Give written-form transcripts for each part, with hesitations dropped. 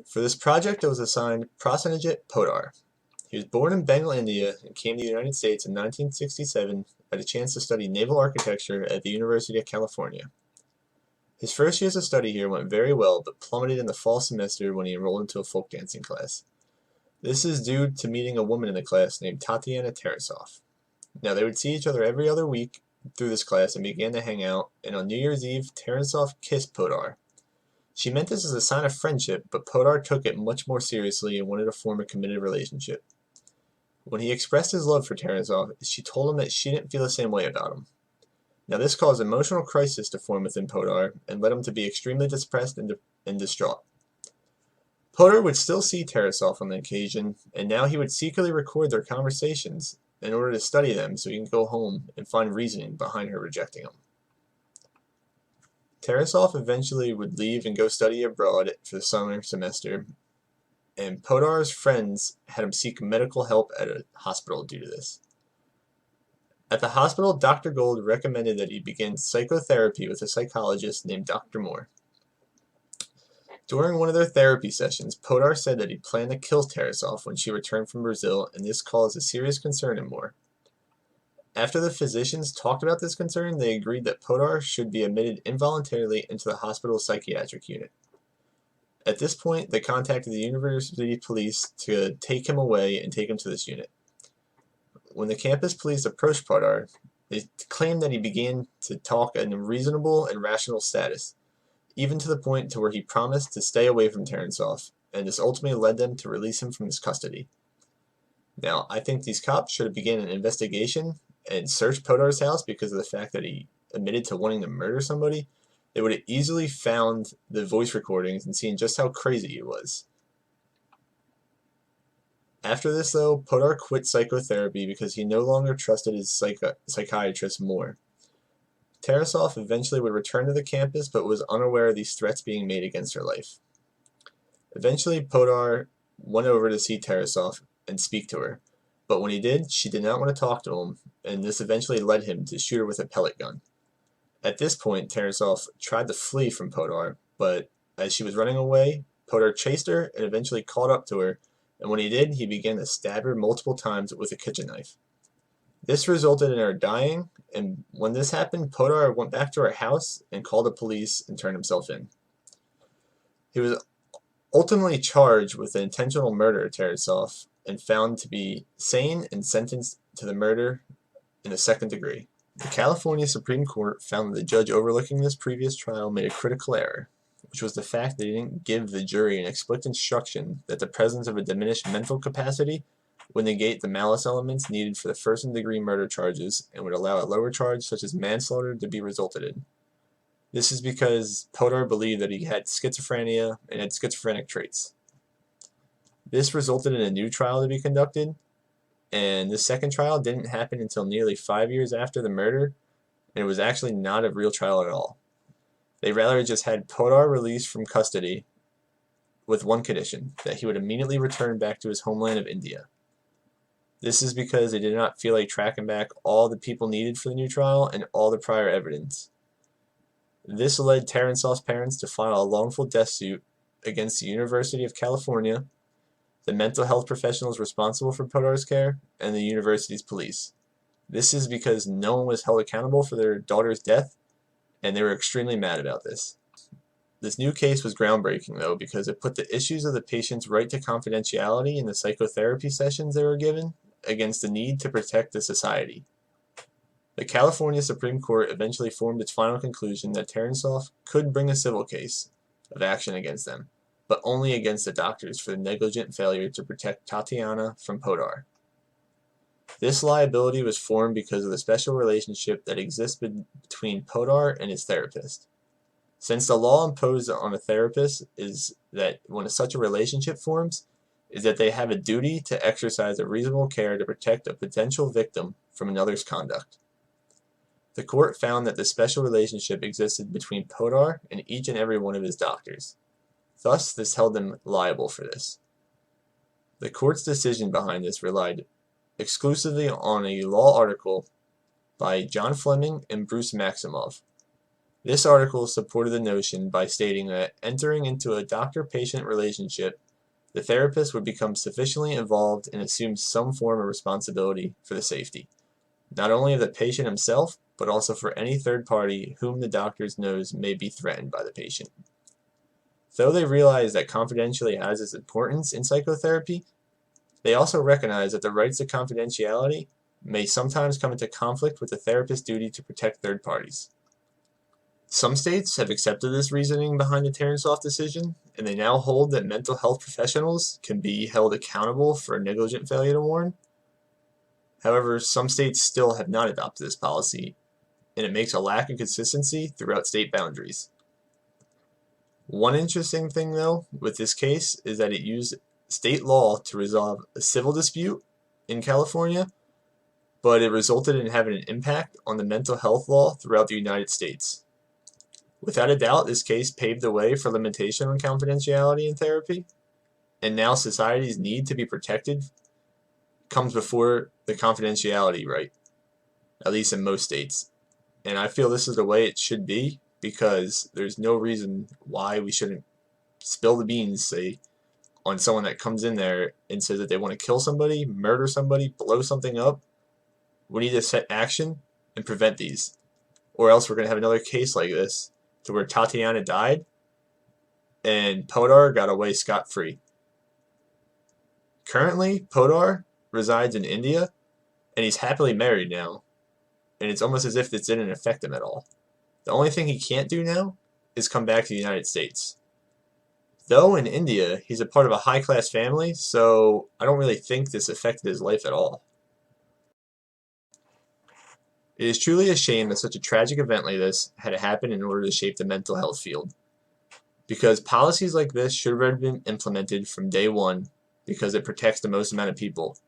For this project, I was assigned Prosenjit Poddar. He was born in Bengal, India, and came to the United States in 1967 at a chance to study naval architecture at the University of California. His first years of study here went very well, but plummeted in the fall semester when he enrolled into a folk dancing class. This is due to meeting a woman in the class named Tatiana Tarasov. Now, they would see each other every other week through this class and began to hang out, and on New Year's Eve, Tarasov kissed Poddar. She meant this as a sign of friendship, but Poddar took it much more seriously and wanted to form a committed relationship. When he expressed his love for Tarasov, she told him that she didn't feel the same way about him. Now, this caused an emotional crisis to form within Poddar and led him to be extremely depressed and distraught. Poddar would still see Tarasov on the occasion, and now he would secretly record their conversations in order to study them so he can go home and find reasoning behind her rejecting him. Tarasov eventually would leave and go study abroad for the summer semester, and Poddar's friends had him seek medical help at a hospital due to this. At the hospital, Dr. Gold recommended that he begin psychotherapy with a psychologist named Dr. Moore. During one of their therapy sessions, Poddar said that he planned to kill Tarasov when she returned from Brazil, and this caused a serious concern in Moore. After the physicians talked about this concern, they agreed that Poddar should be admitted involuntarily into the hospital's psychiatric unit. At this point, they contacted the university police to take him away and take him to this unit. When the campus police approached Poddar, they claimed that he began to talk in a reasonable and rational status, even to the point to where he promised to stay away from Tarasov, and this ultimately led them to release him from his custody. Now, I think these cops should have begun an investigation and searched Poddar's house because of the fact that he admitted to wanting to murder somebody. They would have easily found the voice recordings and seen just how crazy he was. After this, though, Poddar quit psychotherapy because he no longer trusted his psychiatrist more. Tarasov eventually would return to the campus, but was unaware of these threats being made against her life. Eventually, Poddar went over to see Tarasov and speak to her, but when he did, she did not want to talk to him, and this eventually led him to shoot her with a pellet gun. At this point, Tarasov tried to flee from Poddar, but as she was running away, Poddar chased her and eventually caught up to her, and when he did, he began to stab her multiple times with a kitchen knife. This resulted in her dying, and when this happened, Poddar went back to her house and called the police and turned himself in. He was ultimately charged with the intentional murder of Tarasov and found to be sane and sentenced to the murder in the second degree. The California Supreme Court found that the judge overlooking this previous trial made a critical error, which was the fact that he didn't give the jury an explicit instruction that the presence of a diminished mental capacity would negate the malice elements needed for the first-degree murder charges and would allow a lower charge such as manslaughter to be resulted in. This is because Poddar believed that he had schizophrenia and had schizophrenic traits. This resulted in a new trial to be conducted, and the second trial didn't happen until nearly 5 years after the murder, and it was actually not a real trial at all. They rather just had Poddar released from custody with one condition, that he would immediately return back to his homeland of India. This is because they did not feel like tracking back all the people needed for the new trial and all the prior evidence. This led Tarasov's parents to file a wrongful death suit against the University of California, the mental health professionals responsible for Poddar's care, and the university's police. This is because no one was held accountable for their daughter's death, and they were extremely mad about this. This new case was groundbreaking, though, because it put the issues of the patient's right to confidentiality in the psychotherapy sessions they were given against the need to protect the society. The California Supreme Court eventually formed its final conclusion that Tarasov could bring a civil case of action against them, but only against the doctors for the negligent failure to protect Tatiana from Poddar. This liability was formed because of the special relationship that exists between Poddar and his therapist. Since the law imposed on a therapist is that when such a relationship forms, is that they have a duty to exercise a reasonable care to protect a potential victim from another's conduct. The court found that the special relationship existed between Poddar and each and every one of his doctors. Thus, this held them liable for this. The court's decision behind this relied exclusively on a law article by John Fleming and Bruce Maximoff. This article supported the notion by stating that entering into a doctor-patient relationship, the therapist would become sufficiently involved and assume some form of responsibility for the safety, not only of the patient himself, but also for any third party whom the doctor knows may be threatened by the patient. Though they realize that confidentiality has its importance in psychotherapy, they also recognize that the rights to confidentiality may sometimes come into conflict with the therapist's duty to protect third parties. Some states have accepted this reasoning behind the Tarasoff decision, and they now hold that mental health professionals can be held accountable for a negligent failure to warn. However, some states still have not adopted this policy, and it makes a lack of consistency throughout state boundaries. One interesting thing, though, with this case is that it used state law to resolve a civil dispute in California, but it resulted in having an impact on the mental health law throughout the United States. Without a doubt, this case paved the way for limitation on confidentiality in therapy, and now society's need to be protected comes before the confidentiality right, at least in most states. And I feel this is the way it should be, because there's no reason why we shouldn't spill the beans, say, on someone that comes in there and says that they want to kill somebody, murder somebody, blow something up. We need to set action and prevent these, or else we're going to have another case like this to where Tatiana died and Poddar got away scot-free. Currently, Poddar resides in India, and he's happily married now, and it's almost as if this didn't affect him at all. The only thing he can't do now is come back to the United States. Though in India, he's a part of a high-class family, so I don't really think this affected his life at all. It is truly a shame that such a tragic event like this had to happen in order to shape the mental health field, because policies like this should have been implemented from day one because it protects the most amount of people.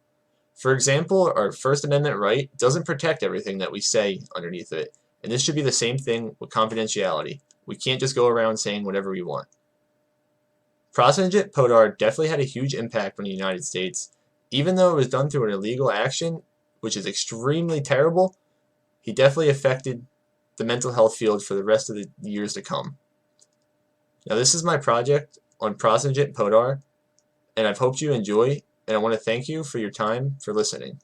For example, our First Amendment right doesn't protect everything that we say underneath it, and this should be the same thing with confidentiality. We can't just go around saying whatever we want. Prosenjit Poddar definitely had a huge impact on the United States. Even though it was done through an illegal action, which is extremely terrible, he definitely affected the mental health field for the rest of the years to come. Now, this is my project on Prosenjit Poddar, and I've hoped you enjoy, and I want to thank you for your time for listening.